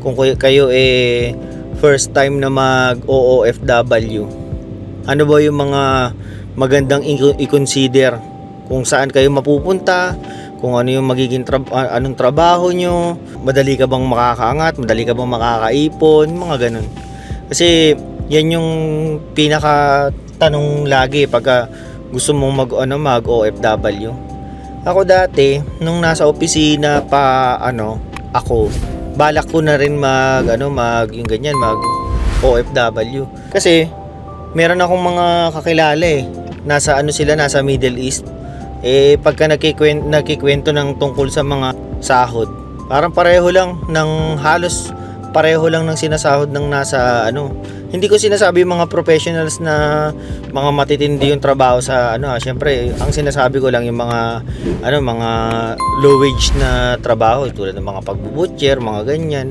kung kayo first time na mag OOFW, ano ba yung mga magandang i-consider kung saan kayo mapupunta, kung ano yung magiging anong trabaho nyo, madali ka bang makakaangat, madali ka bang makakaipon, mga ganun. Kasi yan yung pinaka tanong lagi pagka gusto mong mag OFW. Ako dati nung nasa opisina pa ako, balak ko na rin yung ganyan, mag OFW. Kasi meron akong mga kakilala nasa Middle East. Pagka nagkikwento ng tungkol sa mga sahod, parang halos pareho lang ng sinasahod ng nasa hindi ko sinasabi mga professionals na mga matitindi yung trabaho sa syempre ang sinasabi ko lang yung mga mga low wage na trabaho tulad ng mga pagbubutcher, mga ganyan.